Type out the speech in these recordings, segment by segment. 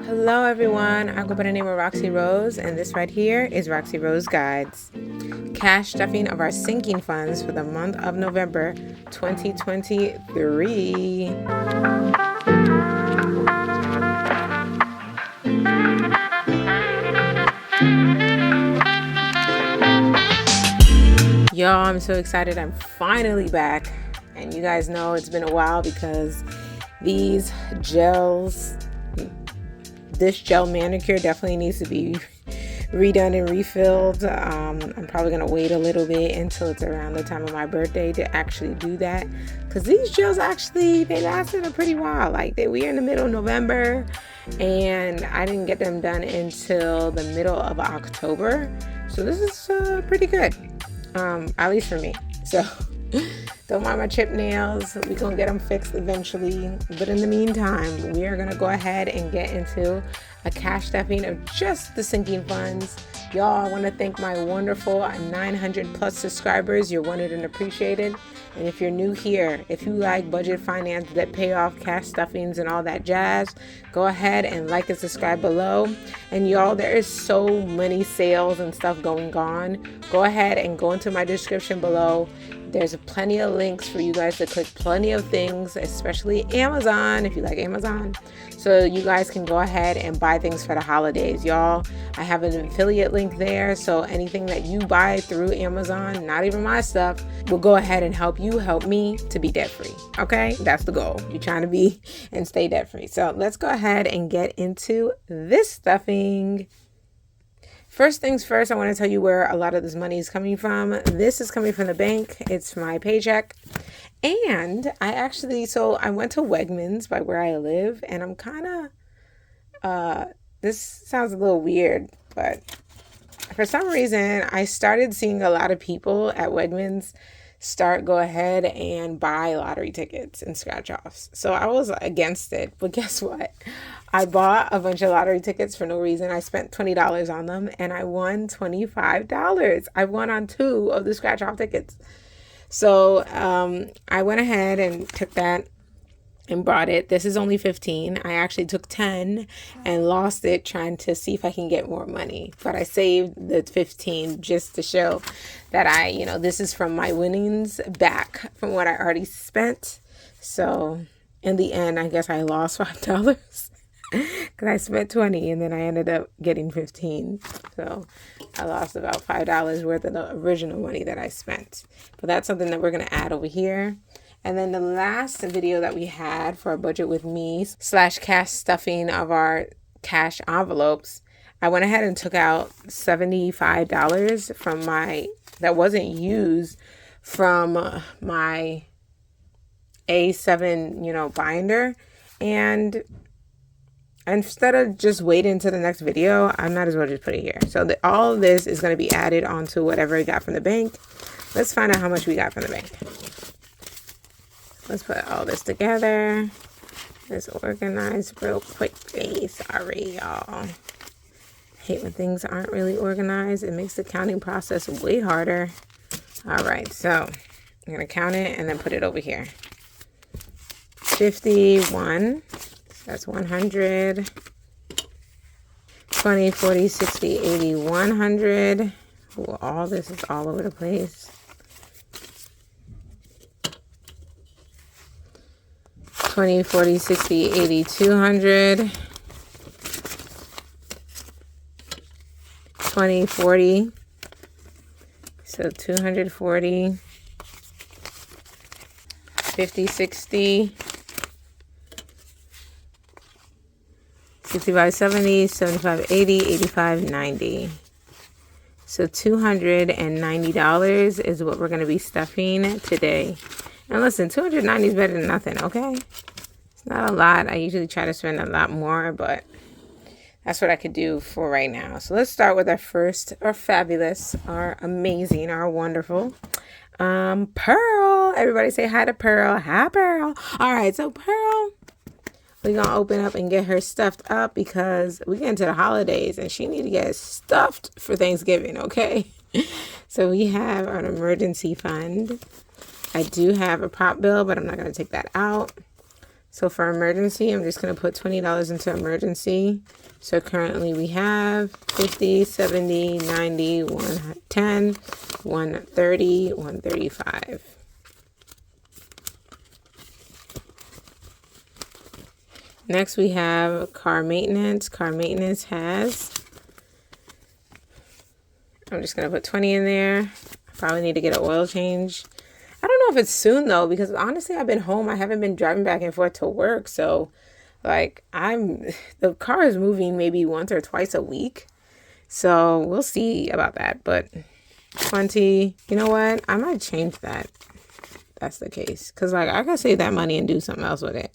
Hello everyone, I go by the name of Roxy Rose, and this right here is Roxy Rose Guides. Cash stuffing of our sinking funds for the month of November 2023. Y'all, I'm so excited. I'm finally back. And you guys know it's been a while because these gels, this gel manicure definitely needs to be redone and refilled. I'm probably going to wait a little bit until it's around the time of my birthday to actually do that. Because these gels actually, they lasted a pretty while. Like we are in the middle of November and I didn't get them done until the middle of October. So this is pretty good. At least for me. So don't mind my chip nails. We're going to get them fixed eventually. But in the meantime, we are going to go ahead and get into a cash stuffing of just the sinking funds. Y'all, I want to thank my wonderful 900 plus subscribers. You're wanted and appreciated. And if you're new here, if you like budget finance, debt payoff, cash stuffings, and all that jazz, go ahead and like and subscribe below. And y'all, there is so many sales and stuff going on. Go ahead and go into my description below. There's plenty of links for you guys to click, plenty of things, especially Amazon, if you like Amazon. So you guys can go ahead and buy things for the holidays, y'all. I have an affiliate link there. So anything that you buy through Amazon, not even my stuff, will go ahead and help me to be debt free. Okay, that's the goal. You're trying to be and stay debt free. So let's go ahead and get into this stuffing. First things first, I want to tell you where a lot of this money is coming from. This is coming from the bank. It's my paycheck. And I went to Wegmans by where I live, and I'm kind of, this sounds a little weird, but for some reason, I started seeing a lot of people at Wegmans go ahead and buy lottery tickets and scratch offs. So I was against it, but guess what? I bought a bunch of lottery tickets for no reason. I spent $20 on them and I won $25. I won on 2 of the scratch off tickets. So I went ahead and took that and brought it. This is only 15. I actually took 10 and lost it trying to see if I can get more money. But I saved the 15 just to show that this is from my winnings back from what I already spent. So in the end, I guess I lost $5 because I spent 20 and then I ended up getting 15. So I lost about $5 worth of the original money that I spent. But that's something that we're going to add over here. And then the last video that we had for a budget with me / cash stuffing of our cash envelopes, I went ahead and took out $75 from that wasn't used from my A7, binder. And instead of just waiting to the next video, I might as well just put it here. So all of this is going to be added onto whatever we got from the bank. Let's find out how much we got from the bank. Let's put all this together. Let's organize real quickly. Sorry, y'all. Hate when things aren't really organized. It makes the counting process way harder. All right, so I'm going to count it and then put it over here. 51. That's 100. 20, 40, 60, 80, 100. Ooh, all this is all over the place. 20, 40, 60, 80, 200, 20, 40, so 240, 50, 60, 65, 70, 75, 80, 85, 90. So $290 is what we're going to be stuffing today. And listen, $290 is better than nothing, okay? It's not a lot. I usually try to spend a lot more, but that's what I could do for right now. So let's start with our fabulous, our amazing, our wonderful, Pearl. Everybody say hi to Pearl. Hi, Pearl. All right, so Pearl, we're going to open up and get her stuffed up because we get into the holidays and she need to get stuffed for Thanksgiving, okay? So we have an emergency fund. I do have a prop bill, but I'm not going to take that out. So for emergency, I'm just going to put $20 into emergency. So currently we have 50, 70, 90, 110, 130, 135. Next we have car maintenance. Car maintenance has, I'm just going to put 20 in there. I probably need to get an oil change. I don't know if it's soon though, because honestly I've been home. I haven't been driving back and forth to work. So like the car is moving maybe once or twice a week. So we'll see about that. But 20, you know what? I might change that. That's the case. Because like I can save that money and do something else with it.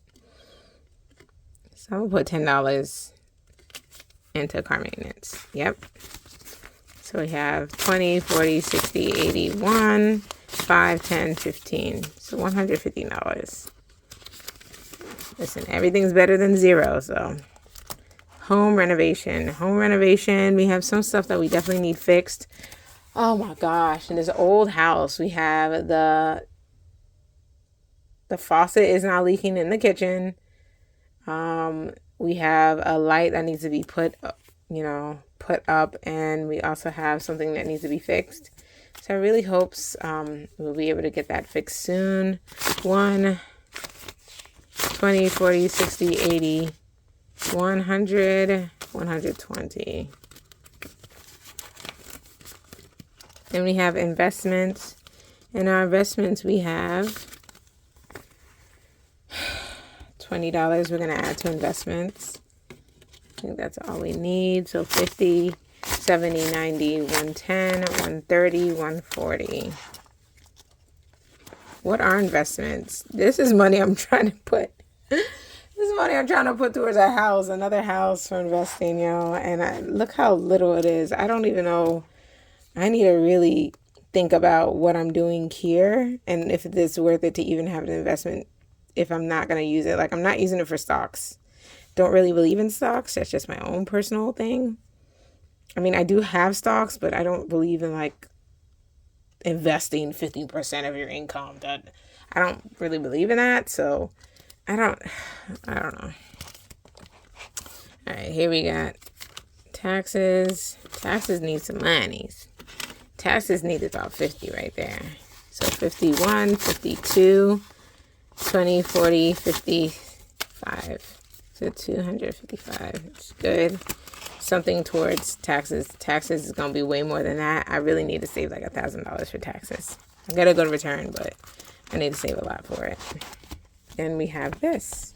So I'm going to put $10 into car maintenance. Yep. So we have 20, 40, 60, 81, 5, 10, 15. So $115. Listen, everything's better than zero. So home renovation. Home renovation. We have some stuff that we definitely need fixed. Oh my gosh. In this old house, we have the faucet is not leaking in the kitchen. We have a light that needs to be put up, and we also have something that needs to be fixed. So I really hopes we'll be able to get that fixed soon. 1, 20, 40, 60, 80, 100, 120. Then we have investments. In our investments, we have $20 we're going to add to investments. I think that's all we need. So 50, 70, 90, 110, 130, 140. What are investments? This is money I'm trying to put. This is money I'm trying to put towards a house, another house for investing, And look how little it is. I don't even know. I need to really think about what I'm doing here and if it's worth it to even have an investment if I'm not going to use it. Like, I'm not using it for stocks. Don't really believe in stocks. That's just my own personal thing. I mean, I do have stocks, but I don't believe in like investing 50% of your income. That I don't really believe in that. So I don't know. All right, here we got taxes. Taxes need some monies. Taxes need about 50 right there. So 51, 52, 20, 40, 55. So 255. It's good. Something towards taxes. Taxes is going to be way more than that. I really need to save like $1,000 for taxes. I got to go to return, but I need to save a lot for it. Then we have this,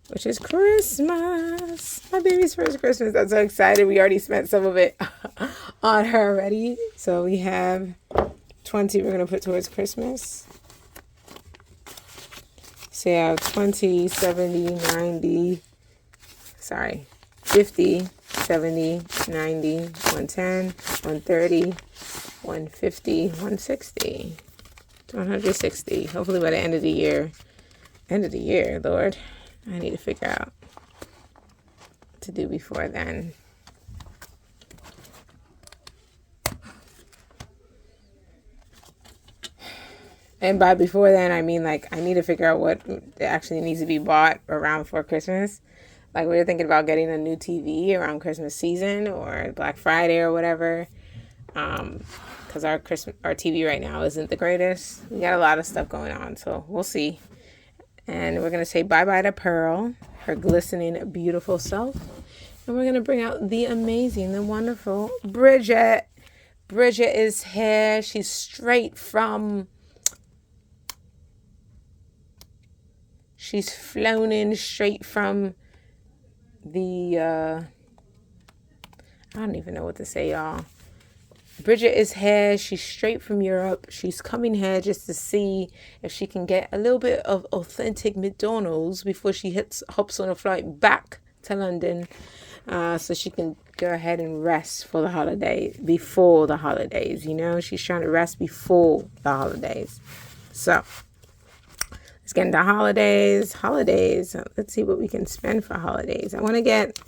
which is Christmas. My baby's first Christmas. I'm so excited. We already spent some of it on her already. So we have 20 we're going to put towards Christmas. So you have 20, 70, 90, 50, 70, 90, 110, 130, 150, 160, 160. Hopefully by the end of the year, Lord, I need to figure out what to do before then. And by before then, I mean, like, I need to figure out what actually needs to be bought around for Christmas. Like, we were thinking about getting a new TV around Christmas season or Black Friday or whatever. Because our TV right now isn't the greatest. We got a lot of stuff going on, so we'll see. And we're going to say bye-bye to Pearl, her glistening, beautiful self. And we're going to bring out the amazing, the wonderful Bridget. Bridget is here. She's straight from... She's flown in straight from the, I don't even know what to say, y'all. Bridget is here. She's straight from Europe. She's coming here just to see if she can get a little bit of authentic McDonald's before she hops on a flight back to London. So she can go ahead and rest for the holiday, before the holidays, She's trying to rest before the holidays. So... let's get into holidays. Let's see what we can spend for holidays. I want to get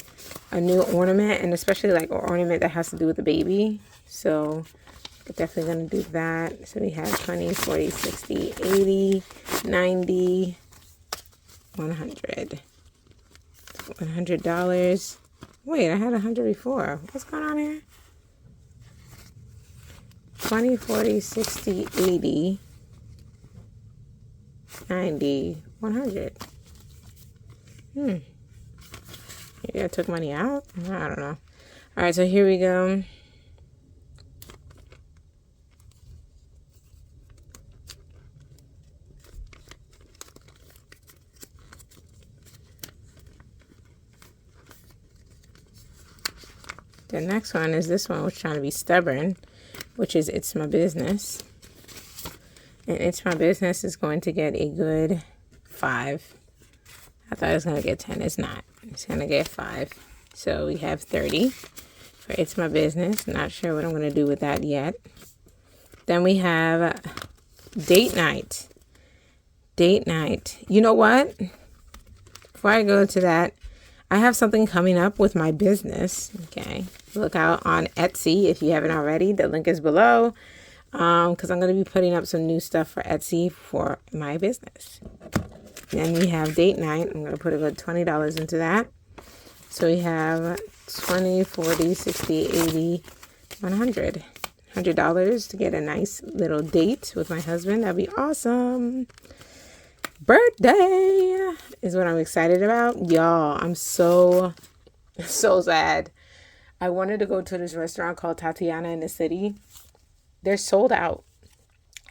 a new ornament, and especially like an ornament that has to do with the baby. So we're definitely going to do that. So we have 20, 40, 60, 80, 90, 100. $100. Wait, I had 100 before. What's going on here? 20, 40, 60, 80, 90, 100. Maybe I took money out? I don't know. All right, so here we go. The next one is this one, which is trying to be stubborn, which is It's My Business. And It's My Business is going to get a good 5. I thought it was going to get 10. It's not. It's going to get 5. So we have 30 for It's My Business. Not sure what I'm going to do with that yet. Then we have Date Night. Date Night. You know what? Before I go to that, I have something coming up with my business. Okay. Look out on Etsy if you haven't already. The link is below. Because I'm going to be putting up some new stuff for Etsy for my business. Then we have Date Night. I'm going to put a good $20 into that. So we have 20, 40, 60, 80, 100. $100 to get a nice little date with my husband. That'd be awesome. Birthday is what I'm excited about. Y'all, I'm so sad. I wanted to go to this restaurant called Tatiana in the city. They're sold out.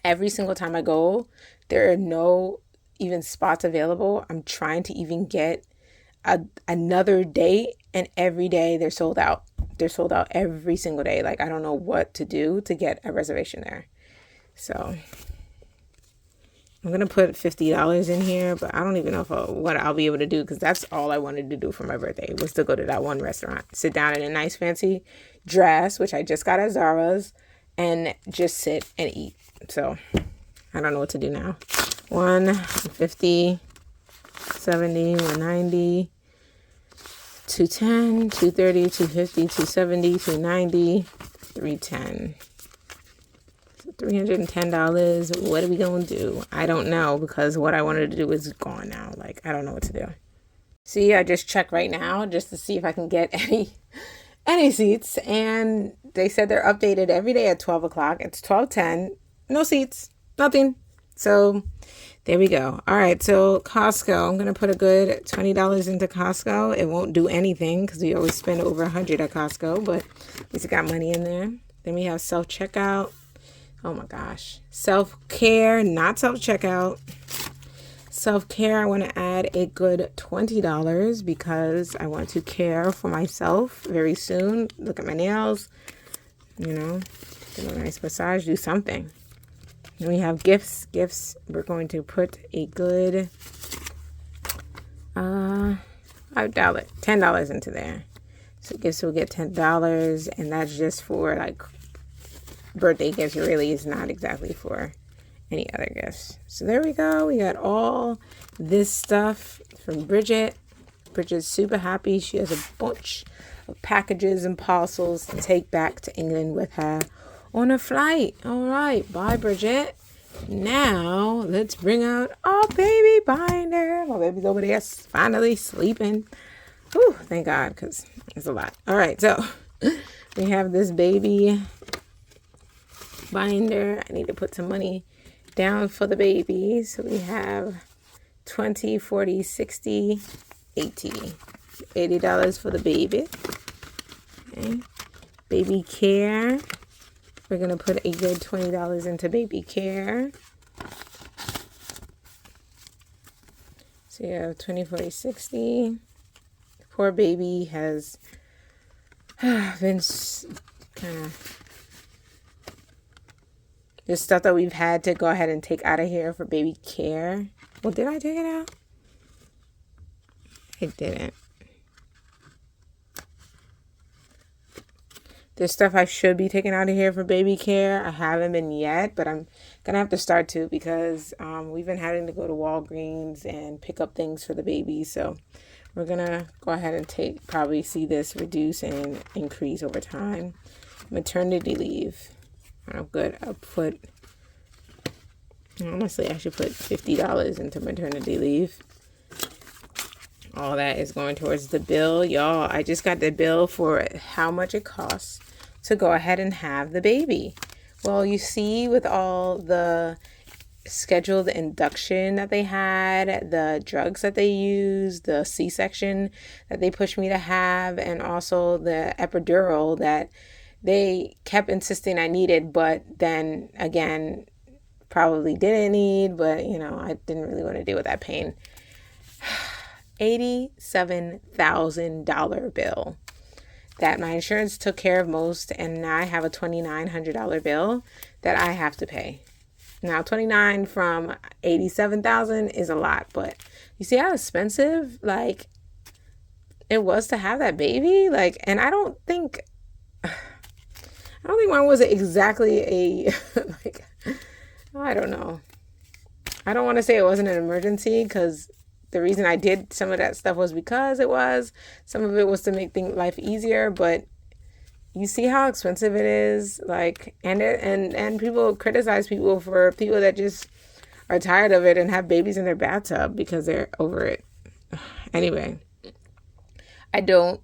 Every single time I go, there are no even spots available. I'm trying to even get another day, and every day they're sold out. They're sold out every single day. Like, I don't know what to do to get a reservation there. So I'm going to put $50 in here, but I don't even know what I'll be able to do, because that's all I wanted to do for my birthday was to go to that one restaurant, sit down in a nice fancy dress, which I just got at Zara's, and just sit and eat. So I don't know what to do now. 150, 70, 190, 210, 230, 250, 270, 290, 310. $310. What are we gonna do? I don't know, because what I wanted to do is gone now. Like, I don't know what to do. See, I just checked right now just to see if I can get any seats, and they said they're updated every day at 12 o'clock. It's 12:10. No seats, nothing. So there we go. All right, so Costco. I'm gonna put a good $20 into Costco. It won't do anything because we always spend over 100 at Costco, but at least I got money in there. Then we have self-checkout. Oh my gosh. Self-care, not self-checkout. Self-care, I want to add a good $20 because I want to care for myself very soon. Look at my nails, you know, do a nice massage, do something. Then we have gifts. Gifts, we're going to put a good $10 into there. So gifts will get $10, and that's just for like birthday gifts. Really is not exactly for any other gifts. So there we go. We got all this stuff from Bridget. Bridget's super happy. She has a bunch of packages and parcels to take back to England with her on a flight. All right. Bye, Bridget. Now let's bring out our baby binder. My baby's over there finally sleeping. Whew, thank God, because it's a lot. All right. So we have this baby binder. I need to put some money down for the baby. So we have 20, 40, 60, 80. $80 for the baby. Okay. Baby care. We're going to put a good $20 into baby care. So you have 20, 40, 60. Poor baby has been kind of... There's stuff that we've had to go ahead and take out of here for baby care. Well, did I take it out? I didn't. There's stuff I should be taking out of here for baby care. I haven't been yet, but I'm going to have to start to, because we've been having to go to Walgreens and pick up things for the baby. So we're going to go ahead and probably see this reduce and increase over time. Maternity leave. Oh, good. Honestly, I should put $50 into maternity leave. All that is going towards the bill. Y'all, I just got the bill for how much it costs to go ahead and have the baby. Well, you see, with all the scheduled induction that they had, the drugs that they used, the C-section that they pushed me to have, and also the epidural that they kept insisting I needed, but then again, probably didn't need, but you know, I didn't really want to deal with that pain. $87,000 bill that my insurance took care of most, and now I have a $2,900 bill that I have to pay. Now, 29 from 87,000 is a lot, but you see how expensive like it was to have that baby? Like, and I don't think mine was exactly a like, I don't know. I don't want to say it wasn't an emergency, because the reason I did some of that stuff was because it was. Some of it was to make life easier, but you see how expensive it is, like, and people criticize people that just are tired of it and have babies in their bathtub because they're over it. Anyway, I don't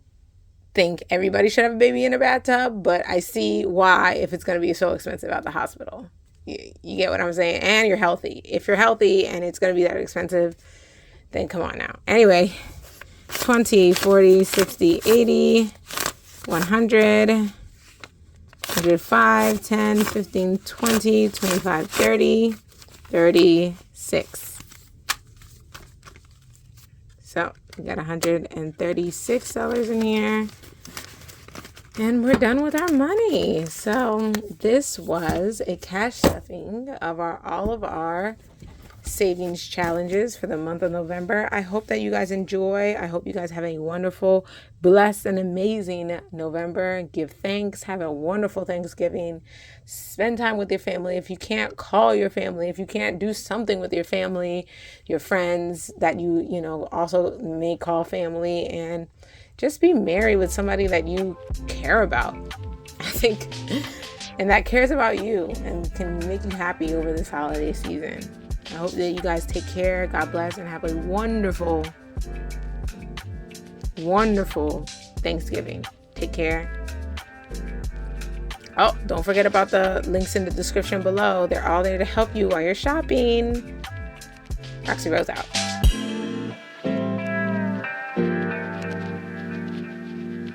think everybody should have a baby in a bathtub, but I see why if it's going to be so expensive at the hospital. You get what I'm saying? And you're healthy. If you're healthy and it's going to be that expensive, then come on now. Anyway, 20, 40, 60, 80... 100, 105, 10, 15, 20, 25, 30, 36. So we got $136 in here. And we're done with our money. So this was a cash stuffing of all of our savings challenges for the month of November. I hope that you guys enjoy. I hope you guys have a wonderful, blessed, and amazing November. Give thanks. Have a wonderful Thanksgiving. Spend time with your family. If you can't call your family, if you can't do something with your family, your friends that you also may call family, and just be merry with somebody that you care about. I think, and that cares about you and can make you happy over this holiday season. I hope that you guys take care. God bless, and have a wonderful, wonderful Thanksgiving. Take care. Oh, don't forget about the links in the description below. They're all there to help you while you're shopping. Roxy Rose out.